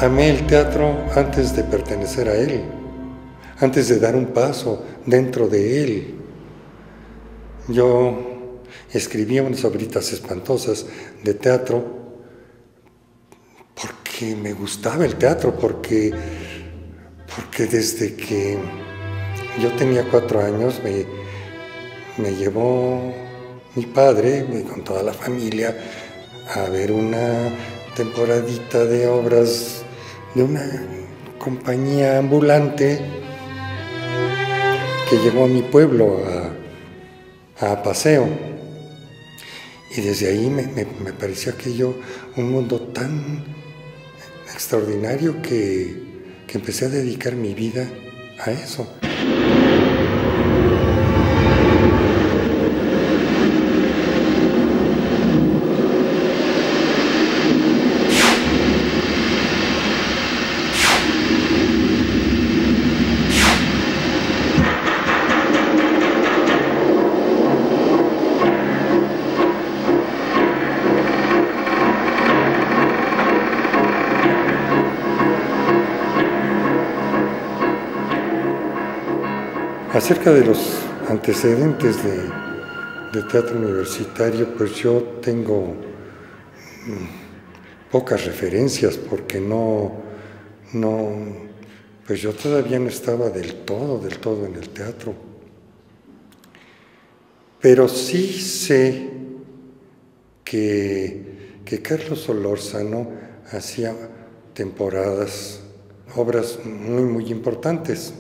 Amé el teatro antes de pertenecer a él, antes de dar un paso dentro de él. Yo escribía unas obritas espantosas de teatro porque me gustaba el teatro, porque desde que yo tenía 4 años me llevó mi padre con toda la familia a ver una temporadita de obras de una compañía ambulante que llegó a mi pueblo a paseo. Y desde ahí me pareció aquello un mundo tan extraordinario que empecé a dedicar mi vida a eso. Acerca de los antecedentes de teatro universitario, pues yo tengo pocas referencias porque pues yo todavía no estaba del todo en el teatro. Pero sí sé que Carlos Solórzano hacía temporadas, obras muy importantes.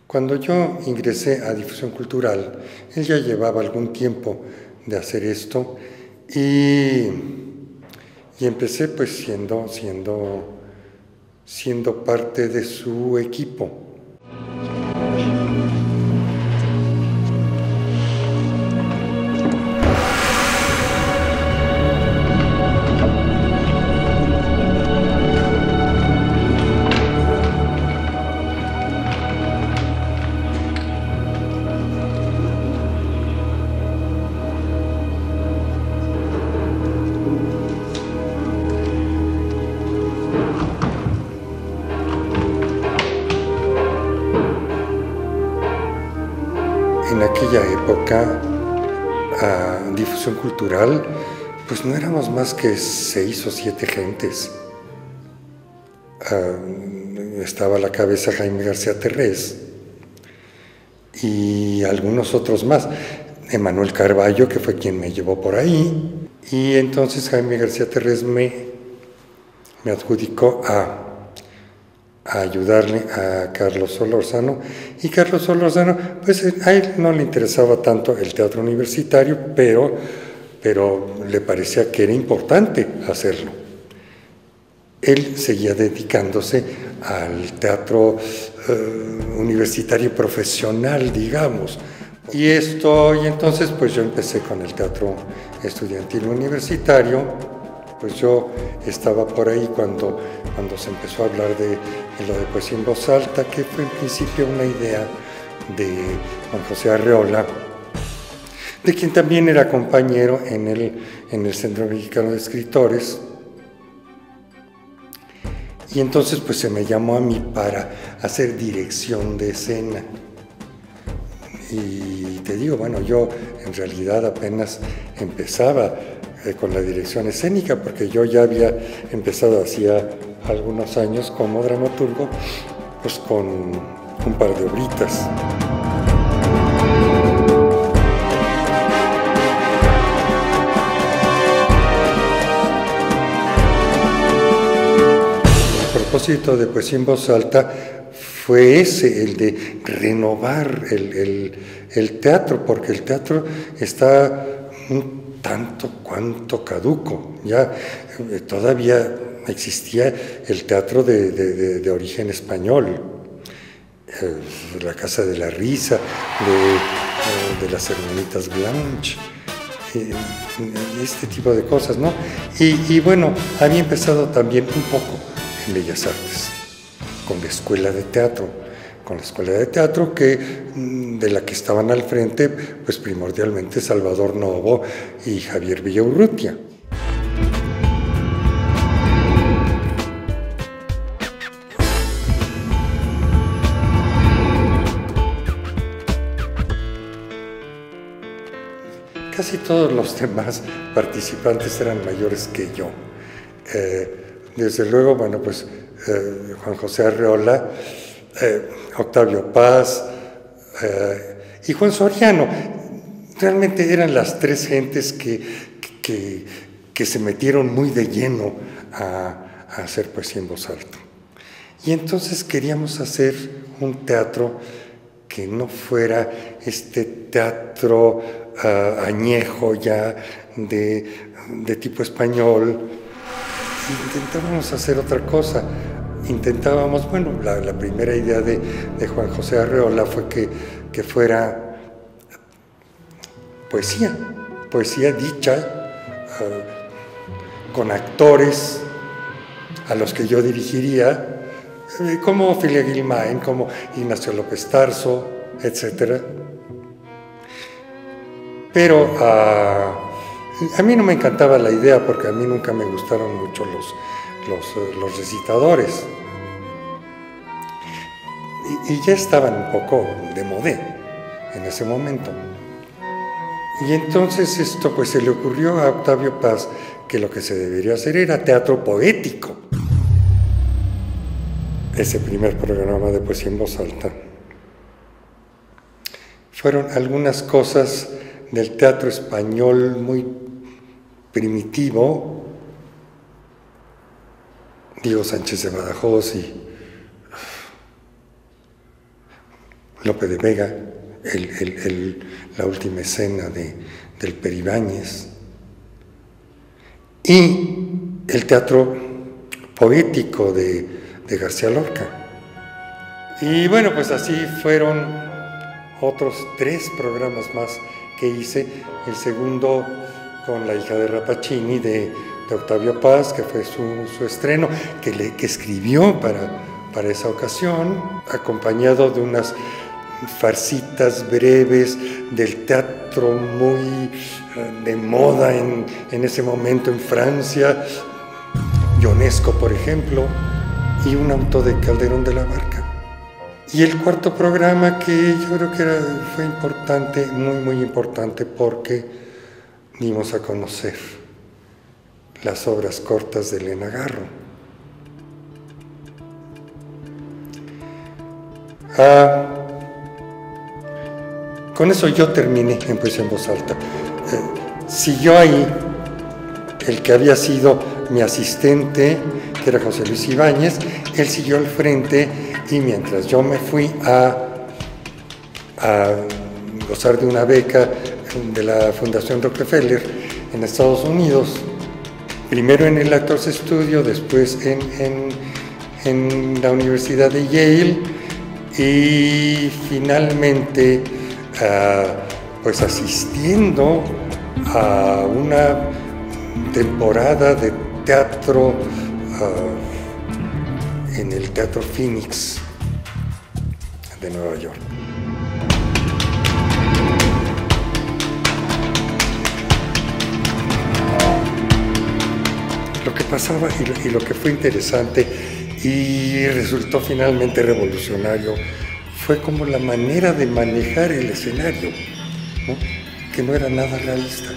Cuando yo ingresé a Difusión Cultural, él ya llevaba algún tiempo de hacer esto y empecé pues siendo parte de su equipo. En aquella época, a Difusión Cultural, pues no éramos más que 6 o 7 gentes. Estaba a la cabeza Jaime García Terrés y algunos otros más. Emanuel Carballo, que fue quien me llevó por ahí. Y entonces Jaime García Terrés me adjudicó a ayudarle a Carlos Solórzano, y Carlos Solórzano, pues a él no le interesaba tanto el teatro universitario, pero le parecía que era importante hacerlo. Él seguía dedicándose al teatro universitario profesional, digamos. Y entonces pues yo empecé con el teatro estudiantil universitario. Pues yo estaba por ahí cuando se empezó a hablar de lo de poesía en voz alta, que fue en principio una idea de Juan José Arreola, de quien también era compañero en el Centro Mexicano de Escritores. Y entonces pues se me llamó a mí para hacer dirección de escena. Y te digo, bueno, yo en realidad apenas empezaba con la dirección escénica, porque yo ya había empezado hacía algunos años como dramaturgo, pues con un par de obritas. El propósito de Poesía en Voz Alta fue ese, el de renovar el teatro, porque el teatro está un tanto cuanto caduco. Ya todavía existía el teatro de origen español, la Casa de la Risa, de las Hermanitas Blanche, este tipo de cosas, ¿no? Y bueno, había empezado también un poco en Bellas Artes, con la escuela de teatro, de la que estaban al frente, pues primordialmente Salvador Novo y Javier Villaurrutia. casi todos los demás participantes eran mayores que yo. Desde luego, bueno, pues Juan José Arreola, Octavio Paz y Juan Soriano. Realmente eran las tres gentes que se metieron muy de lleno a hacer poesía en voz alta. Y entonces queríamos hacer un teatro que no fuera este teatro añejo ya de tipo español. Intentábamos hacer otra cosa. Intentábamos, bueno, la primera idea de Juan José Arreola fue que fuera poesía dicha, con actores a los que yo dirigiría, como Ofelia Guilmain, como Ignacio López Tarso, etc. Pero a mí no me encantaba la idea, porque a mí nunca me gustaron mucho los recitadores. Y ya estaban un poco de modé en ese momento. Y entonces esto pues se le ocurrió a Octavio Paz que lo que se debería hacer era teatro poético. Ese primer programa de poesía en voz alta. Fueron algunas cosas del teatro español muy primitivo, Diego Sánchez de Badajoz y Lope de Vega, la última escena del Peribáñez, y el teatro poético de García Lorca. Y bueno, pues así fueron otros 3 programas más que hice. El segundo con La hija de Rappaccini de Octavio Paz, que fue su estreno, que escribió para esa ocasión, acompañado de unas farsitas breves del teatro muy de moda en ese momento en Francia, Ionesco, por ejemplo, y un auto de Calderón de la Barca. Y el cuarto programa, que yo creo que fue importante, muy importante, porque dimos a conocer las obras cortas de Elena Garro. Con eso yo terminé en poesía en voz alta. Siguió ahí el que había sido mi asistente, que era José Luis Ibáñez. Él siguió al frente, y mientras yo me fui a gozar de una beca de la Fundación Rockefeller en Estados Unidos, primero en el Actors Studio, después en la Universidad de Yale, y finalmente pues asistiendo a una temporada de teatro en el Teatro Phoenix de Nueva York. Lo que pasaba y lo que fue interesante y resultó finalmente revolucionario fue como la manera de manejar el escenario, ¿no? Que no era nada realista.